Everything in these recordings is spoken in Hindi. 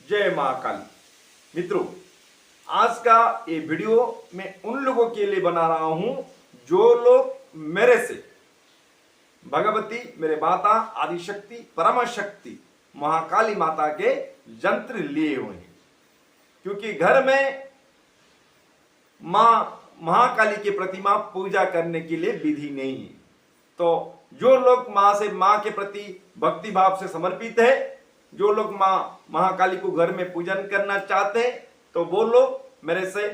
जय मां काली। मित्रों, आज का ये वीडियो मैं उन लोगों के लिए बना रहा हूं जो लोग मेरे से भगवती, मेरे माता आदिशक्ति परमशक्ति महाकाली माता के यंत्र लिए हुए हैं। क्योंकि घर में मां महाकाली की प्रतिमा पूजा करने के लिए विधि नहीं है, तो जो लोग मां के प्रति भक्ति भाव से समर्पित है, जो लोग मां महाकाली को घर में पूजन करना चाहते हैं, तो वो लोग मेरे से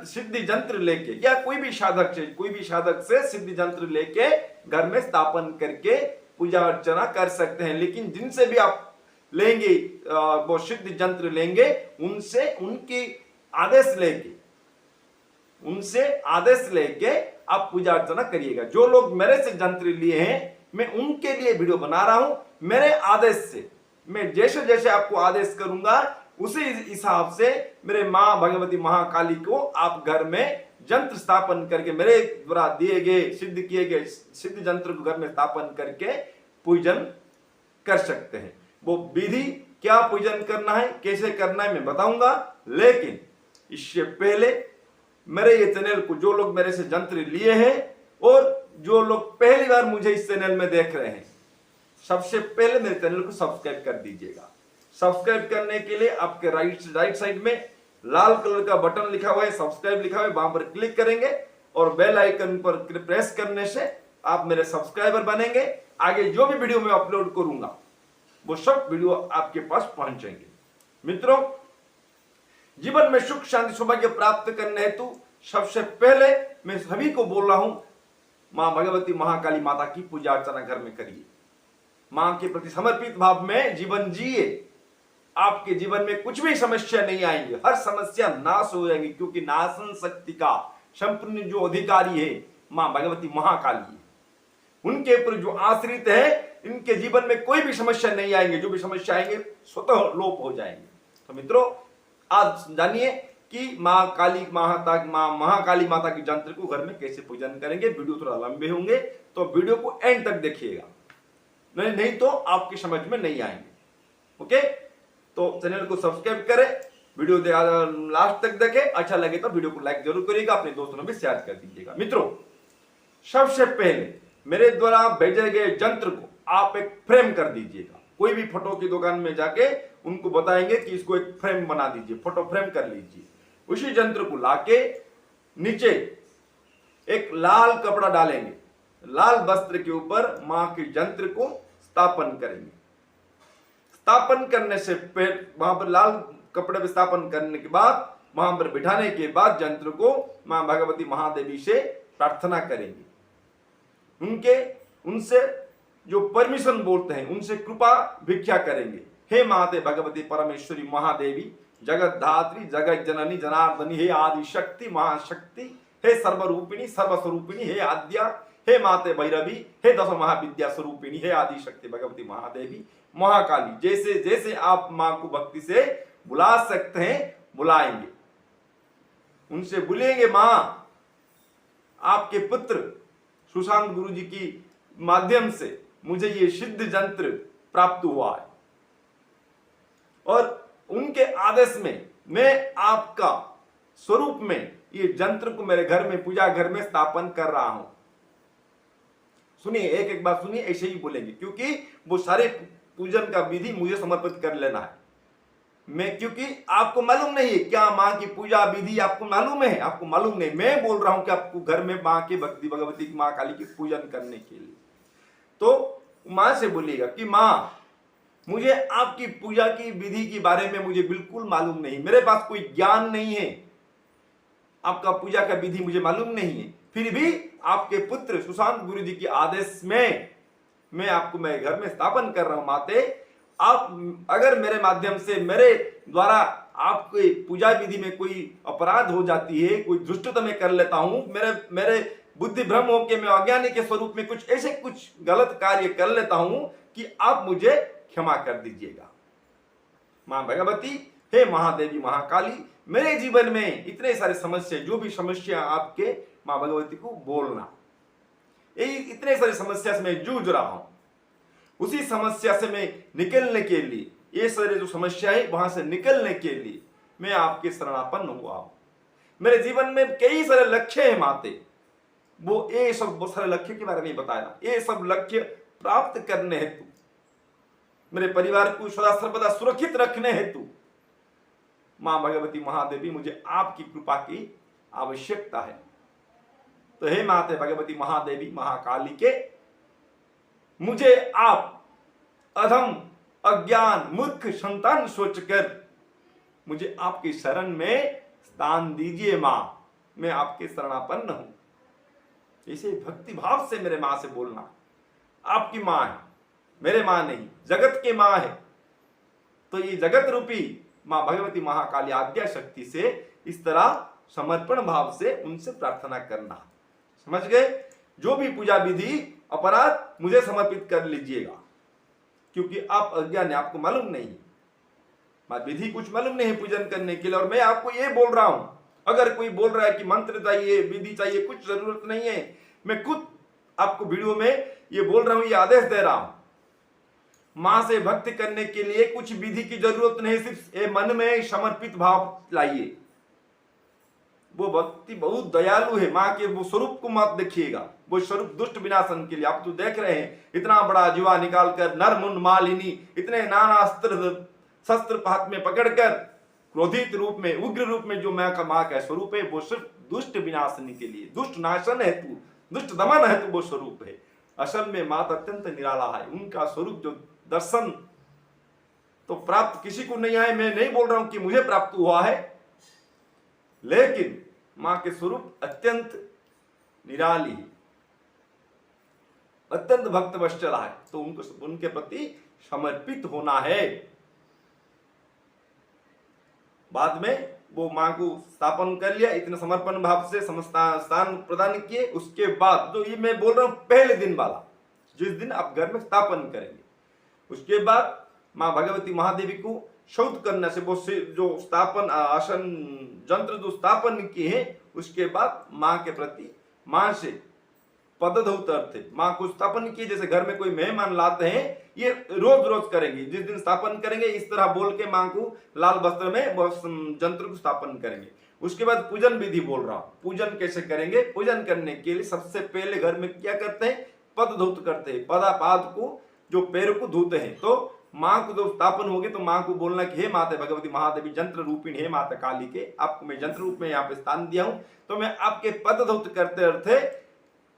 सिद्धि यंत्र लेके या कोई भी साधक से सिद्धि यंत्र लेके घर में स्थापन करके पूजा अर्चना कर सकते हैं। लेकिन जिनसे भी आप लेंगे वो सिद्धि यंत्र लेंगे, उनसे आदेश लेके आप पूजा अर्चना करिएगा। जो लोग मेरे से यंत्र लिए हैं, मैं उनके लिए वीडियो बना रहा हूं। मेरे आदेश से मैं जैसे जैसे आपको आदेश करूंगा उसी हिसाब से मेरे मां भगवती महाकाली को आप घर में यंत्र स्थापन करके मेरे द्वारा दिए गए सिद्ध किए गए सिद्ध यंत्र को घर में स्थापन करके पूजन कर सकते हैं। वो विधि क्या पूजन करना है, कैसे करना है मैं बताऊंगा। लेकिन इससे पहले मेरे ये चैनल को जो लोग मेरे से यंत्र लिए हैं और जो लोग पहली बार मुझे इस चैनल में देख रहे हैं, सबसे पहले मेरे चैनल को सब्सक्राइब कर दीजिएगा। सब्सक्राइब करने के लिए आपके राइट साइड में लाल कलर का बटन लिखा हुआ है, सब्सक्राइब लिखा हुआ है, वहां पर क्लिक करेंगे और बेल आइकन पर प्रेस करने से आप मेरे सब्सक्राइबर बनेंगे। आगे जो भी वीडियो मैं अपलोड करूंगा वो सब वीडियो आपके पास पहुंचेंगे। मित्रों, जीवन में सुख शांति सौभाग्य प्राप्त करने हेतु सबसे पहले मैं सभी को बोल रहा हूं, मां भगवती महाकाली माता की पूजा अर्चना घर में करिए। मां के प्रति समर्पित भाव में जीवन जिए। आपके जीवन में कुछ भी समस्या नहीं आएंगे, हर समस्या नाश हो जाएंगी। क्योंकि नाशन शक्ति का संपूर्ण जो अधिकारी है मां भगवती महाकाली है, उनके ऊपर जो आश्रित है, इनके जीवन में कोई भी समस्या नहीं आएंगे। जो भी समस्या आएंगे स्वतः लोप हो जाएंगे। तो मित्रों, आज जानिए कि मां महाकाली माता की यंत्र को घर में कैसे पूजन करेंगे। वीडियो थोड़ा लंबे होंगे तो वीडियो को एंड तक देखिएगा, नहीं तो आपकी समझ में नहीं आएंगे। ओके, तो चैनल को सब्सक्राइब करें, वीडियो लास्ट तक देखें। अच्छा लगे तो वीडियो को लाइक जरूर करिएगा, अपने दोस्तों में भी शेयर कर दीजिएगा। मित्रों, सबसे पहले मेरे द्वारा भेजे गए यंत्र को आप एक फ्रेम कर दीजिएगा। कोई भी फोटो की दुकान में जाके उनको बताएंगे कि इसको एक फ्रेम बना दीजिए, फोटो फ्रेम कर लीजिए। उसी यंत्र को लाके नीचे एक लाल कपड़ा डालेंगे, लाल वस्त्र के ऊपर मां के यंत्र को स्थापन करेंगे। स्थापन करने से पहले वहां पर लाल कपड़े पर स्थापन करने के बाद वहां पर बिठाने के बाद यंत्र को मां भगवती महादेवी से प्रार्थना करेंगे। उनसे जो परमिशन बोलते हैं उनसे कृपा भिक्षा करेंगे। हे माते भगवती परमेश्वरी महादेवी, जगत धात्री, जगत जननी, जनार्दनी, हे आदि शक्ति महाशक्ति, हे सर्वरूपिणी सर्वस्वरूपिणी, हे आद्या, हे माते भैरवी, हे दश महाविद्या स्वरूपिणी, हे आदि शक्ति भगवती महादेवी महाकाली। जैसे जैसे आप मां को भक्ति से बुला सकते हैं बुलाएंगे। उनसे बोलेंगे, मां आपके पुत्र सुशांत गुरु जी की माध्यम से मुझे ये सिद्ध यंत्र प्राप्त हुआ है और उनके आदेश में मैं आपका स्वरूप में ये यंत्र को मेरे घर में पूजा घर में स्थापन कर रहा हूं। सुनिए, एक एक बात सुनिए, ऐसे ही बोलेंगे क्योंकि वो सारे पूजन का विधि मुझे समर्पित कर लेना है। मैं क्योंकि आपको मालूम नहीं है क्या मां की पूजा विधि आपको मालूम है, आपको मालूम नहीं। मैं बोल रहा हूं कि आपको घर में मां की भक्ति भगवती मां काली की पूजन करने के लिए। तो मां से बोलिएगा कि मां, मुझे आपकी पूजा की विधि के बारे में मुझे बिल्कुल मालूम नहीं, मेरे पास कोई ज्ञान नहीं है, आपका पूजा का विधि मुझे मालूम नहीं है। फिर भी आपके पुत्र सुशांत गुरु जी के आदेश में मैं आपको मेरे घर में स्थापन कर रहा हूं। माते, आप अगर मेरे माध्यम से मेरे द्वारा आपकी पूजा विधि में कोई अपराध हो जाती है, कोई दुष्टता मैं कर लेता हूं, मेरे बुद्धि भ्रम होकर मैं अज्ञानी के स्वरूप में कुछ गलत कार्य कर लेता हूं कि आप मुझे क्षमा कर दीजिएगा। मां भगवती, हे महादेवी महाकाली, मेरे जीवन में इतने सारे समस्या, जो भी समस्या आपके मां भगवती को बोलना, यही इतने सारे समस्या से मैं जूझ रहा हूं। उसी समस्या से मैं निकलने के लिए ये सारी जो समस्या है वहां से निकलने के लिए मैं आपके शरणापन्न हुआ हूं। मेरे जीवन में कई सारे लक्ष्य हैं माते, वो ये सब बहुत सारे लक्ष्य के बारे में बताया। ये सब लक्ष्य प्राप्त करने हेतु, मेरे परिवार को सदा सर्वदा सुरक्षित रखने हेतु मां भगवती महादेवी मुझे आपकी कृपा की आवश्यकता है। तो हे माते भगवती महादेवी महाकाली के, मुझे आप अधम अज्ञान मूर्ख संतान सोचकर मुझे आपकी शरण में स्थान दीजिए मां, मैं आपके शरणापन्न हूं। इसे भक्ति भाव से मेरे मां से बोलना। आपकी मां है, मेरे मां नहीं, जगत के मां है। तो ये जगत रूपी मां भगवती महाकाली आद्या शक्ति से इस तरह समर्पण भाव से उनसे प्रार्थना करना। समझ गए? जो भी पूजा विधि अपराध मुझे समर्पित कर लीजिएगा, क्योंकि आप अज्ञान है, आपको मालूम नहीं, विधि कुछ मालूम नहीं है पूजन करने के लिए। और मैं आपको ये बोल रहा हूं, अगर कोई बोल रहा है कि मंत्र चाहिए विधि चाहिए, कुछ जरूरत नहीं है। मैं खुद आपको वीडियो में ये बोल रहा हूं, ये आदेश दे रहा हूं, मां से भक्ति करने के लिए कुछ विधि की जरूरत नहीं, सिर्फ मन में समर्पित भाव लाइए। वो भक्ति बहुत दयालु है, मां के वो स्वरूप को मत देखिएगा, वो स्वरूप दुष्ट विनाशन के लिए। आप तो देख रहे हैं, इतना बड़ा जीवा निकालकर नर मुंड मालिनी, इतने नाना अस्त्र शस्त्र हाथ में पकड़कर क्रोधित रूप में, उग्र रूप में जो मां का स्वरूप है, वो सिर्फ दुष्ट विनाशनी के लिए, दुष्ट नाशन हेतु, दुष्ट दमन हेतु वो स्वरूप है। असल में माता अत्यंत निराला है, उनका स्वरूप जो दर्शन तो प्राप्त किसी को नहीं आए। मैं नहीं बोल रहा हूं कि मुझे प्राप्त हुआ है, लेकिन मां के स्वरूप अत्यंत निराली है, अत्यंत भक्त वत्सल है। तो उनको उनके प्रति समर्पित होना है। बाद में वो मां को स्थापन कर लिया, इतने समर्पण भाव से स्थान प्रदान किए। उसके बाद जो ये मैं बोल रहा हूं पहले दिन वाला, जिस दिन आप घर में स्थापन करेंगे, उसके बाद मां भगवती महादेवी को शौच करने से वो जो स्थापन आसन यंत्र जो स्थापन किए हैं, उसके बाद मां के प्रति मां से पदधौत अर्थ है, मां को स्थापन किए। जैसे घर में कोई मेहमान लाते हैं, ये रोज रोज करेंगे। जिस दिन स्थापन करेंगे इस तरह बोल के मां को लाल वस्त्र में यंत्र को स्थापन करेंगे। उसके बाद पूजन विधि बोल रहा हूं, पूजन कैसे करेंगे। पूजन करने के लिए सबसे पहले घर में क्या करते हैं, पद धौत करते हैं, पदापाद को जो पैर को धोते हैं। तो मां को जब स्थापन होगी तो मां को बोलना कि हे माता भगवती महादेवी यंत्र रूपिणी, हे माता काली के, आपको मैं यंत्र रूप में यहाँ पे स्थान दिया हूं। तो मैं आपके पद धौत करते अर्थे,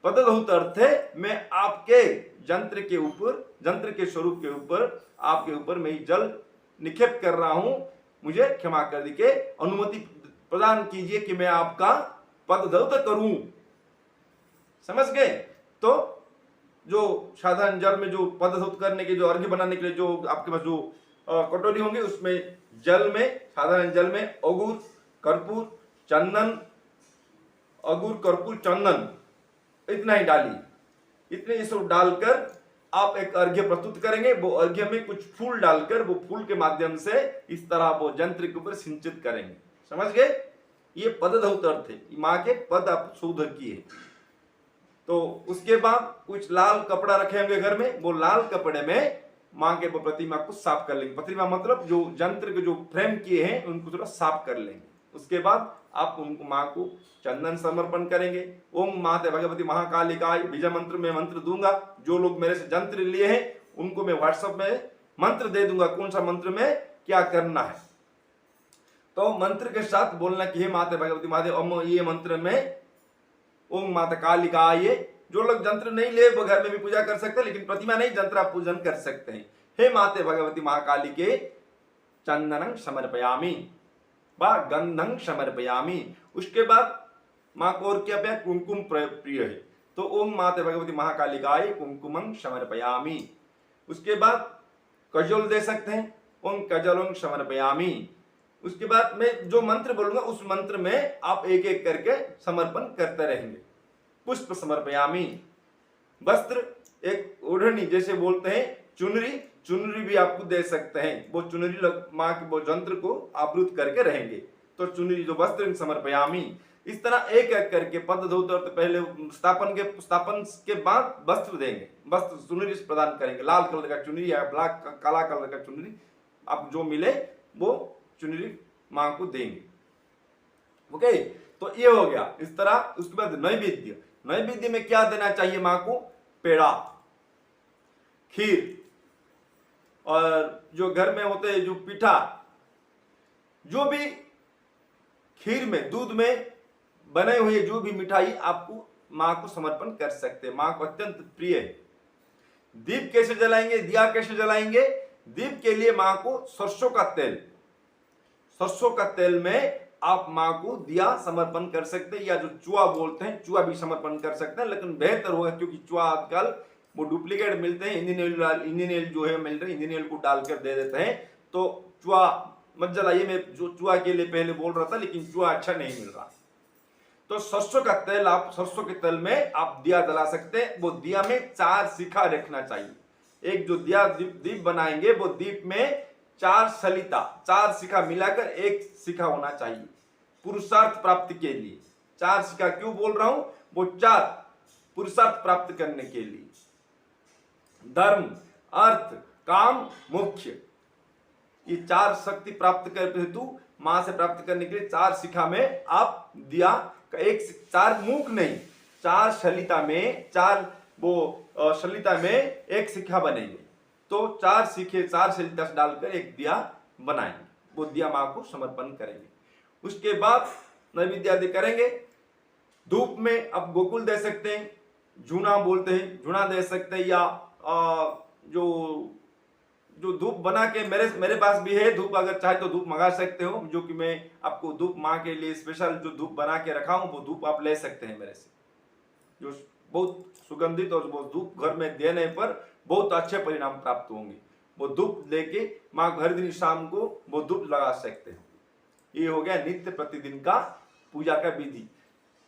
पदधौत अर्थ है मैं आपके यंत्र के ऊपर, यंत्र के स्वरूप के ऊपर, आपके ऊपर मैं जल निक्षेप कर रहा हूं। मुझे क्षमा कर दीजिए, अनुमति प्रदान कीजिए कि मैं आपका पदधौत करूं। समझ गए? तो जो साधारण जल में जो पदधौत करने के, जो अर्घ्य बनाने के लिए जो आपके पास जो कटोरी होंगे, उसमें जल में, साधारण जल में अगूर कर्पूर चंदन, अगूर कर्पूर चंदन इतना ही डालिए। इतने ये सब डालकर आप एक अर्घ्य प्रस्तुत करेंगे। वो अर्घ्य में कुछ फूल डालकर, वो फूल के माध्यम से इस तरह वो यंत्र के ऊपर सिंचित करेंगे। समझ गए? ये पदधौत अर्थ है, मां के पद आप शुद्ध किए। तो उसके बाद कुछ लाल कपड़ा रखे होंगे घर में, वो लाल कपड़े में मां के वो प्रतिमा को साफ कर लेंगे। प्रतिमा मतलब जो यंत्र के जो फ्रेम किए हैं उनको थोड़ा साफ कर लेंगे। उसके बाद आप उनको मां को चंदन समर्पण करेंगे। ओम माते भगवती महाकालिकाय विजय मंत्र में मंत्र दूंगा। जो लोग मेरे से यंत्र लिए हैं उनको मैं व्हाट्सएप में मंत्र दे दूंगा, कौन सा मंत्र में क्या करना है। तो मंत्र के साथ बोलना कि हे माते भगवती महादेव, ओम ये मंत्र में ओम माता कालिकाय। जो लोग यंत्र नहीं ले वो घर में भी पूजा कर सकते हैं, लेकिन प्रतिमा नहीं, यंत्र आप पूजन कर सकते हैं। हे माते भगवती महाकाली के चंदनं समर्पयामि व गंधं समर्पयामि। उसके बाद मां को और क्या प्यार, कुमकुम प्रिय है, तो ओम माते भगवती महाकालिकाय कुमकुमं समर्पयामि। उसके बाद कजोल दे सकते हैं, ओम कजलं समर्पयामि। उसके बाद मैं जो मंत्र बोलूंगा उस मंत्र में आप एक एक करके समर्पण करते रहेंगे। पुष्प समर्पयामि। वस्त्र, एक ओढ़नी जैसे बोलते हैं, चुनरी, चुनरी भी आपको दे सकते हैं। वो चुनरी मां के वो यंत्र को आवृत करके रहेंगे, तो चुनरी जो वस्त्र समर्पयामि। इस तरह एक एक करके पद धौत अर्थ पहले स्थापन के बाद वस्त्र देंगे, वस्त्र चुनरी प्रदान करेंगे। लाल कलर का चुनरी या ब्लैक काला कलर का चुनरी आप जो मिले वो चुनरी माँ को देंगे। ओके, तो ये हो गया इस तरह। उसके बाद नैवेद्य, नैवेद्य में क्या देना चाहिए माँ को? पेड़ा, खीर, और जो घर में होते हैं जो पीठा, जो भी खीर में दूध में बने हुए जो भी मिठाई आपको माँ को समर्पण कर सकते हैं। माँ को अत्यंत प्रिय है। दीप कैसे जलाएंगे, दिया कैसे जलाएंगे? दीप के लिए माँ को सरसों का तेल, सरसों का तेल में आप माँ को दिया समर्पण कर सकते हैं, या जो चूहा बोलते हैं चूहा भी समर्पण कर सकते हैं, लेकिन बेहतर होगा क्योंकि चूहा आजकल वो डुप्लीकेट मिलते हैं, इंडियन ऑयल जो है मिल रहे हैं, इंडियन ऑयल को डालकर दे देते हैं। तो चूहा मत जलाइए, मैं जो चूहा के लिए पहले बोल रहा था, लेकिन चूहा अच्छा नहीं मिल रहा। तो सरसों का तेल, आप सरसों के तेल में आप दिया जला सकते हैं। वो दिया में 4 शिखा रखना चाहिए। एक जो दिया दीप बनाएंगे वो दीप में 4 सलिता, 4 शिखा मिलाकर एक शिखा होना चाहिए पुरुषार्थ प्राप्ति के लिए। 4 शिखा क्यों बोल रहा हूं? वो 4 पुरुषार्थ प्राप्त करने के लिए, धर्म, अर्थ, काम, मोक्ष, ये 4 शक्ति प्राप्त कर हेतु मां से प्राप्त करने के लिए 4 शिखा में आप दिया का एक 4 मुख नहीं, 4 सलिता में, 4 वो सलिता में एक शिखा बनेंगे। तो 4 शिखे 4 सलिता डालकर एक दिया बनाएंगे, वो दिया मां को समर्पण करेंगे। उसके बाद नैवेद्य आदि करेंगे। धूप में आप गोकुल दे सकते हैं, झूना बोलते हैं, झूना दे सकते हैं, या जो धूप बना के मेरे पास भी है धूप, अगर चाहे तो धूप मंगा सकते हो, जो कि मैं आपको धूप माँ के लिए स्पेशल जो धूप बना के रखा हूं वो धूप आप ले सकते हैं मेरे से, जो बहुत सुगंधित, और वो धूप घर में देने पर बहुत अच्छे परिणाम प्राप्त होंगे। वो धूप लेके माँ हर दिन शाम को वो धूप लगा सकते हो। ये हो गया नित्य प्रतिदिन का पूजा का विधि।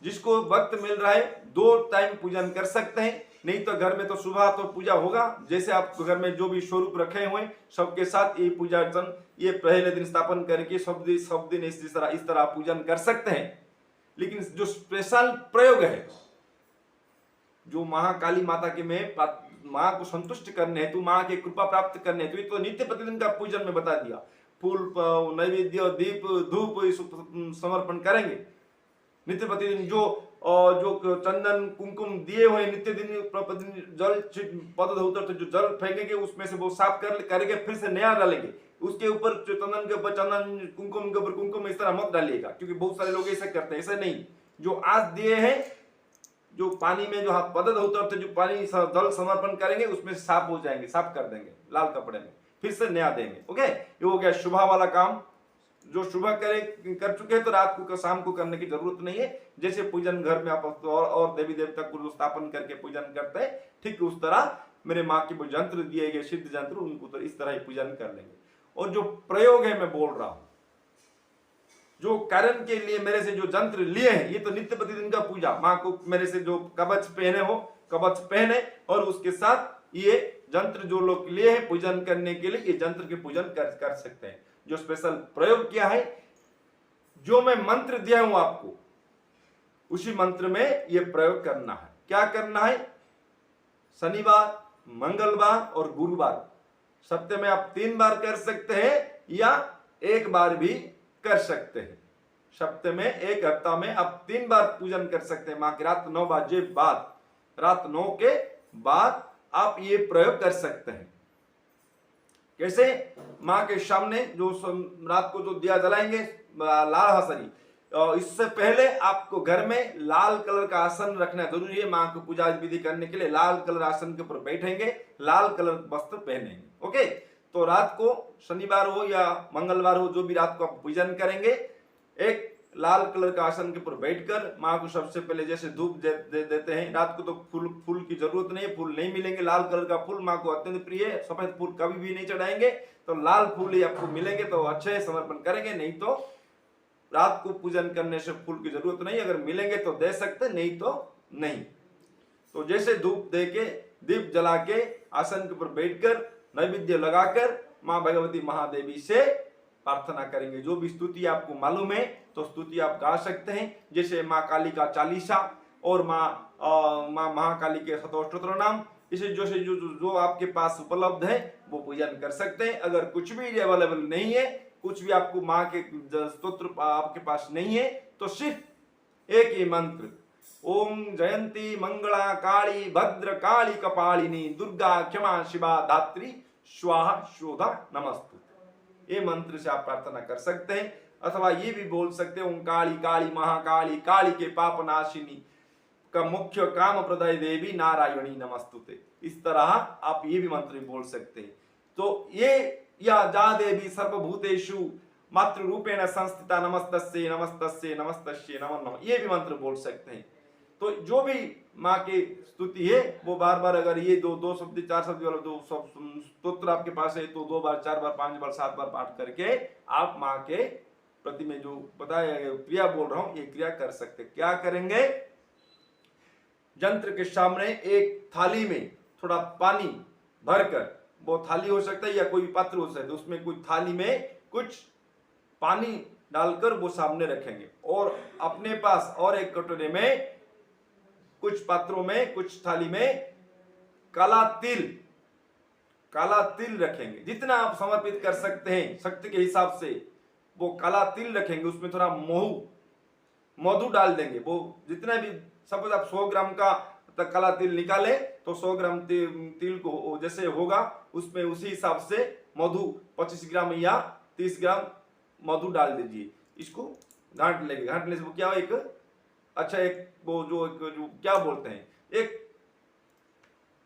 जिसको वक्त मिल रहा है 2 टाइम पूजन कर सकते हैं, नहीं तो घर में तो सुबह तो पूजा होगा, जैसे आप घर में जो भी स्वरूप रखे हुए सबके साथ ये पूजा अर्चन ये पहले दिन स्थापन करके सब दिन इस तरह पूजन कर सकते हैं। लेकिन जो स्पेशल प्रयोग है, जो महाकाली माता के में माँ को संतुष्ट करने हेतु, माँ की कृपा प्राप्त करने हेतु, तो नित्य प्रतिदिन का पूजन में बता दिया। फूल, नैवेद्य, दीप, धूप समर्पण करेंगे नित्य प्रतिदिन। जो चंदन कुमकुम दिए हुए नित्य दिन प्रतिदिन जल पद धोतर तो जो जल फेंकेंगे उसमें से वो साफ करेंगे, फिर से नया डालेंगे। उसके ऊपर जो चंदन के ऊपर चंदन, कुमकुम के ऊपर कुमकुम, इस तरह मत डालिएगा, क्योंकि बहुत सारे लोग ऐसा करते हैं। ऐसा नहीं, जो आज दिए हैं, जो पानी में जो हाथ पद धोतर जो पानी जल समर्पण करेंगे उसमें से साफ हो जाएंगे, साफ कर देंगे लाल कपड़े में, फिर से नया देंगे। ओके, ये हो गया शुभ वाला काम। जो सुबह कर चुके हैं तो रात को शाम को करने की जरूरत नहीं है। जैसे पूजन घर में आप और देवी देवता को स्थापन करके पूजन करते हैं, ठीक उस तरह मेरे माँ के वो यंत्र दिए गए सिद्ध यंत्र, उनको तो इस तरह ही पूजन कर लेंगे। और जो प्रयोग है मैं बोल रहा हूं, जो कारण के लिए मेरे से जो यंत्र लिए हैं, ये तो नित्य प्रतिदिन का पूजा। माँ को मेरे से जो कवच पहने हो, कवच पहने, और उसके साथ ये यंत्र जो लोग लिए हैं पूजन करने के लिए, ये यंत्र के पूजन कर सकते हैं। जो स्पेशल प्रयोग किया है, जो मैं मंत्र दिया हूं आपको, उसी मंत्र में ये प्रयोग करना है। क्या करना है? शनिवार, मंगलवार और गुरुवार, सप्ताह में आप 3 बार कर सकते हैं या 1 बार भी कर सकते हैं। सप्ताह में, एक हफ्ता में आप 3 बार पूजन कर सकते हैं। माँ की रात 9 बजे बाद, रात 9 के बाद आप ये प्रयोग कर सकते हैं। कैसे? माँ के सामने जो रात को जो दिया जलाएंगे लाल हसरी, इससे पहले आपको घर में लाल कलर का आसन रखना जरूरी है। माँ को पूजा विधि करने के लिए लाल कलर आसन के ऊपर बैठेंगे, लाल कलर वस्त्र पहनेंगे। ओके, तो रात को शनिवार हो या मंगलवार हो, जो भी रात को आप पूजन करेंगे, एक लाल कलर का आसन के ऊपर बैठकर माँ को सबसे पहले जैसे धूप देते हैं। रात को तो फूल की जरूरत नहीं है, फूल नहीं मिलेंगे। लाल कलर का फूल माँ को अत्यंत प्रिय है, सफेद फूल कभी भी नहीं चढ़ाएंगे, तो लाल फूल ही आपको मिलेंगे तो अच्छे समर्पण करेंगे। नहीं तो रात को पूजन करने से फूल की जरूरत नहीं, अगर मिलेंगे तो दे सकते, नहीं तो नहीं। तो जैसे धूप दे के, दीप जला के, आसन के ऊपर बैठकर नैवेद्य लगाकर माँ भगवती महादेवी से प्रार्थना करेंगे। जो भी स्तुति आपको मालूम है तो स्तुति आप गा सकते हैं, जैसे माँ काली का चालीसा और माँ महाकाली के शतोस्तोत्र नाम, इसे जो आपके पास उपलब्ध है वो पूजन कर सकते हैं। अगर कुछ भी अवेलेबल नहीं है, कुछ भी आपको माँ के स्तोत्र आपके पास नहीं है, तो सिर्फ एक ही मंत्र, ओम जयंती मंगला काली भद्र काली कपालिनी दुर्गा क्षमा शिवा धात्री स्वाहा शोधा नमस्तुते, ये मंत्र से आप प्रार्थना कर सकते हैं। अथवा ये भी बोल सकते हैं, ओम काली काली महाकाली काली के पाप नाशिनी का मुख्य काम प्रदय देवी नारायणी नमस्तुते, इस तरह आप ये भी मंत्र बोल सकते हैं। तो ये या जा देवी सर्वभूतेषु मातृ रूपेण संस्थिता नमस्तस्ये नमस्तस्ये नमस्तस्ये नमो नमः, ये भी मंत्र बोल सकते हैं। तो जो भी माँ की स्तुति है वो बार बार, अगर ये दो शब्द 4 शब्द वाला दो स्तोत्र आपके पास है तो 2 बार 4 बार 5 बार 7 बार पाठ करके आप माँ के प्रति में जो बताया क्रिया बोल रहा हूं ये क्रिया कर सकते। क्या करेंगे, यंत्र के सामने एक थाली में थोड़ा पानी भरकर, वो थाली हो सकता है या कोई पात्र हो सकता है, उसमें कुछ थाली में कुछ पानी डालकर वो सामने रखेंगे और अपने पास और एक कटोरे में, कुछ पात्रों में, कुछ थाली में काला तिल रखेंगे। जितना आप समर्पित कर सकते हैं शक्ति के हिसाब से वो काला तिल रखेंगे। उसमें थोड़ा मधु डाल देंगे। वो जितना भी, सपोज आप 100 ग्राम का काला तिल निकाले तो 100 ग्राम तिल को जैसे होगा उसमें उसी हिसाब से मधु 25 ग्राम या 30 ग्राम मधु डाल दीजिए। इसको घाट लेंगे। घाटने से वो क्या, एक अच्छा एक वो जो क्या बोलते हैं, एक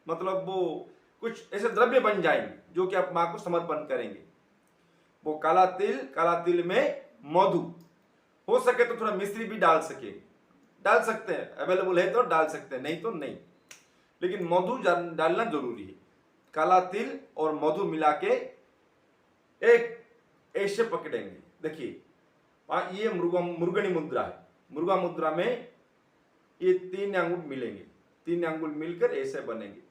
मतलब वो कुछ ऐसे द्रव्य बन जाएंगे जो कि आप माँ को समर्पण करेंगे। वो काला तिल में मधु, हो सके तो थोड़ा मिश्री भी डाल सकते हैं, अवेलेबल है तो डाल सकते हैं, नहीं तो नहीं, लेकिन मधु डालना जरूरी है। काला तिल और मधु मिला के एक ऐसे पकड़ेंगे। देखिए ये मुर्गनी मुद्रा है। मुर्गा मुद्रा में ये 3 अंगुल मिलेंगे, 3 अंगुल मिलकर ऐसे बनेंगे।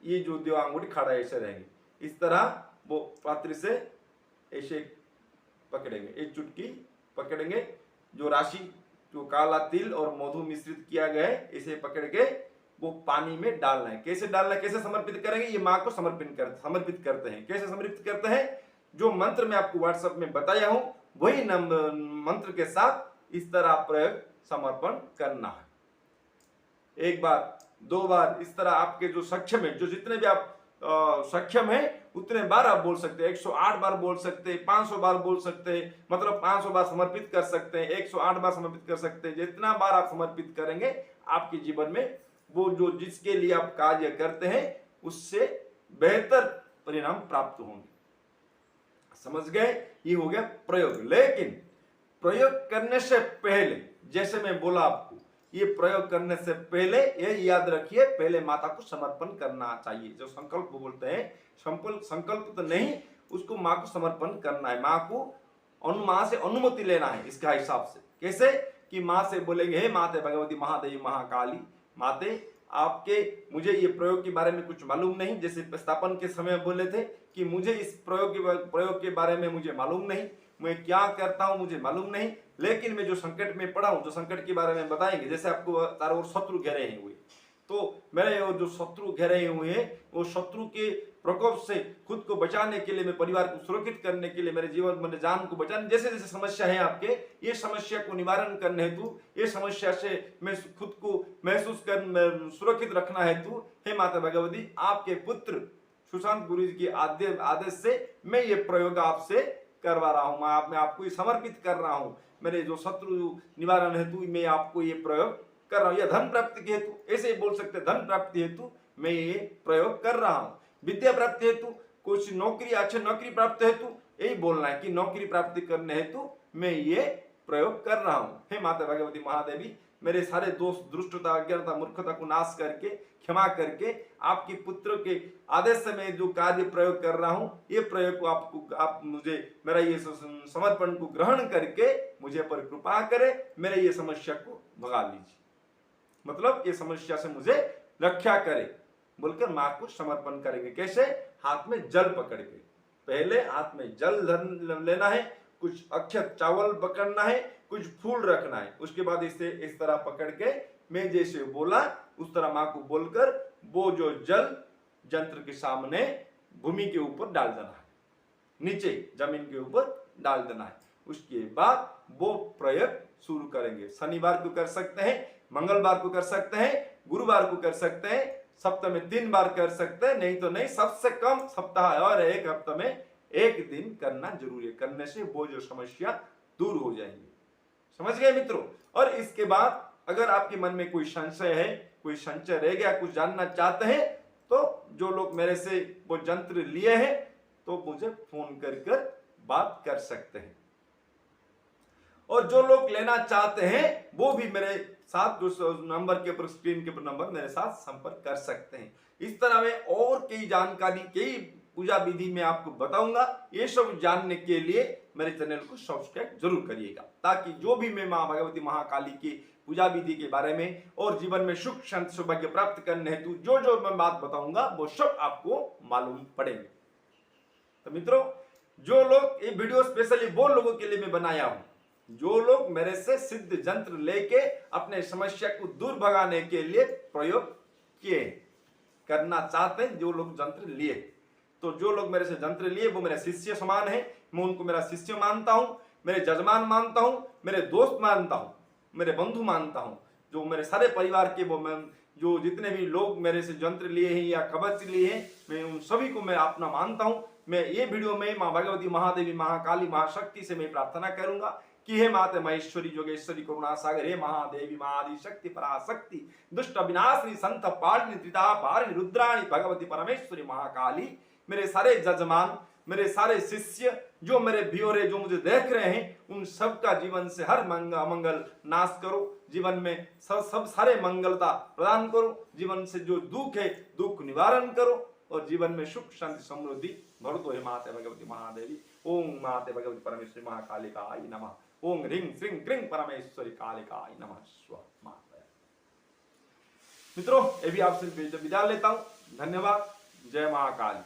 ये जो 2 अंगुल खड़ा ऐसे रहेंगे। इस तरह वो पात्र से ऐसे पकड़ेंगे, एक चुटकी पकड़ेंगे। जो राशि, जो काला तिल और मधु मिश्रित किया गया है, इसे पकड़ के वो पानी में डालना है। कैसे डालना है, कैसे समर्पित करेंगे, ये माँ को समर्पित करते हैं। कैसे समर्पित करते हैं, जो मंत्र मैं आपको व्हाट्सएप में बताया हूं वही मंत्र के साथ इस तरह प्रयोग समर्पण करना है। 1 बार 2 बार इस तरह आपके जो सक्षम है, जो जितने भी आप सक्षम है उतने बार आप बोल सकते हैं। 108 बार बोल सकते हैं, 500 बार बोल सकते हैं, मतलब 500 बार समर्पित कर सकते हैं, 108 बार समर्पित कर सकते हैं। जितना बार आप समर्पित करेंगे आपके जीवन में वो जो जिसके लिए आप कार्य करते हैं उससे बेहतर परिणाम प्राप्त होंगे। समझ गए, ये हो गया प्रयोग। लेकिन प्रयोग करने से पहले, जैसे मैं बोला आपको, ये प्रयोग करने से पहले ये याद रखिए, पहले माता को समर्पण करना चाहिए। जो संकल्प बोलते हैं, संकल्प तो नहीं, उसको माँ को समर्पण करना है। माँ को माँ से अनुमति लेना है इसका हिसाब से। कैसे कि माँ से बोलेंगे, हे माते भगवती महादेवी महाकाली, माते आपके मुझे ये प्रयोग के बारे में कुछ मालूम नहीं। जैसे स्थापन के समय बोले थे कि मुझे इस प्रयोग के बारे में मुझे मालूम नहीं, मैं क्या करता हूं मुझे मालूम नहीं, लेकिन मैं जो संकट में पड़ा हूं, जो संकट के बारे में बताएंगे। जैसे आपको चारों ओर शत्रु घेरे हुए, तो मेरे जो शत्रु घेरे हुए हैं वो शत्रु के प्रकोप से खुद को बचाने के लिए, मैं परिवार को सुरक्षित करने के लिए, मेरे जीवन मेरे जान को बचाने, जैसे जैसे समस्या है आपके, ये समस्या को निवारण करने हेतु, ये समस्या से मैं खुद को महसूस कर सुरक्षित रखना हेतु, हे माता भगवती आपके पुत्र सुशांत गुरु जी के आदेश से मैं ये प्रयोग आपसे करवा रहा हूं। मैं आपको समर्पित कर रहा हूं। मेरे जो शत्रु निवारण हेतु मैं आपको ये प्रयोग कर रहा हूं, या धन प्राप्ति के हेतु, ऐसे ही बोल सकते हैं, धन प्राप्ति हेतु मैं ये प्रयोग कर रहा हूं। विद्या प्राप्ति हेतु, कुछ नौकरी, अच्छे नौकरी प्राप्त हेतु, यही बोलना है कि नौकरी प्राप्ति करने हेतु मैं ये प्रयोग कर रहा हूं। हे माता भगवती महादेवी, मेरे सारे दोष, दुष्टता, अज्ञानता, मूर्खता को नाश करके, क्षमा करके, आपके पुत्र के आदेश से मैं जो कार्य प्रयोग कर रहा हूं, ये प्रयोग को आप मुझे मेरा ये समर्पण को ग्रहण करके मुझे पर कृपा करे, मेरे ये समस्या को भगा लीजिए, मतलब ये समस्या से मुझे रक्षा करे बोलकर मां को समर्पण करेंगे। कैसे, हाथ में जल पकड़ के, पहले हाथ में जल लेना है, कुछ अक्षत चावल पकड़ना है, कुछ फूल रखना है, उसके बाद इसे इस तरह पकड़ के मैं जैसे बोला उस तरह मां को बोलकर वो जो जल यंत्र के सामने भूमि के ऊपर डाल देना है, नीचे जमीन के ऊपर डाल देना है। उसके बाद वो प्रयोग शुरू करेंगे। शनिवार को कर सकते हैं, मंगलवार को कर सकते हैं, गुरुवार को कर सकते हैं, सप्ताह में 3 बार कर सकते हैं, नहीं तो नहीं, सबसे कम सप्ताह और एक हफ्ते में 1 दिन करना जरूरी है। करने से वो जो समस्या दूर हो जाएंगी। समझ गए मित्रों? और इसके बाद अगर आपके मन में कोई संशय है, कोई संशय रह गया, कुछ जानना चाहते हैं, तो जो लोग मेरे से वो यंत्र लिए हैं तो मुझे फोन कर बात कर सकते हैं। और जो लोग लेना चाहते हैं वो भी मेरे साथ जो नंबर के ऊपर, स्क्रीन के ऊपर नंबर, मेरे साथ संपर्क कर सकते हैं। इस तरह में और कई जानकारी, कई पूजा विधि में आपको बताऊंगा। ये सब जानने के लिए मेरे चैनल को सब्सक्राइब जरूर करिएगा, ताकि जो भी मैं मां भगवती महाकाली की पूजा विधि के बारे में और जीवन में सुख शांति सौभाग्य प्राप्त करने हेतु जो जो मैं बात बताऊंगा वो सब आपको मालूम पड़ेंगे। तो मित्रों, जो लोग ये वीडियो स्पेशली वो लोगों के लिए मैं बनाया हूं जो लोग मेरे से सिद्ध यंत्र लेके अपने समस्या को दूर भगाने के लिए प्रयोग किए, करना चाहते हैं, जो लोग यंत्र लिए, तो जो लोग मेरे से यंत्र लिए वो मेरे शिष्य समान है। मैं उनको मेरा शिष्य मानता हूं, मेरे जजमान मानता हूं, मेरे दोस्त मानता हूं, मेरे बंधु मानता हूं। जो मेरे सारे परिवार के वो मैं जो जितने भी लोग मेरे से यंत्र लिए हैं या कवच लिए हैं, मैं उन सभी को मैं अपना मानता हूं। मैं ये वीडियो में मां भगवती महादेवी महाकाली महाशक्ति से मैं प्रार्थना करूंगा कि हे माते महेश्वरी योगेश्वरी करुणा सागर, हे महादेवी महाआदि शक्ति पराशक्ति दुष्ट विनाशिनी संत पालिनी त्रिता पारिणी रुद्राणी भगवती परमेश्वरी महाकाली, मेरे सारे जजमान, मेरे सारे शिष्य, जो मेरे व्यूअर, जो मुझे देख रहे हैं, उन सब का जीवन से हर अमंगल नाश करो। जीवन में सब सारे मंगलता प्रदान करो। जीवन से जो दुख है दुख निवारण करो और जीवन में सुख शांति समृद्धि भर दो। हे माते भगवती महादेवी। ओम माते भगवती परमेश्वरी महाकालिकाय नमः। ओम ह्रीं श्रीं क्रीं परमेश्वरी कालिकाय नमः। स्वाहा। मित्रों, ये भी आपसे विदा लेता हूं। धन्यवाद। जय महाकाली।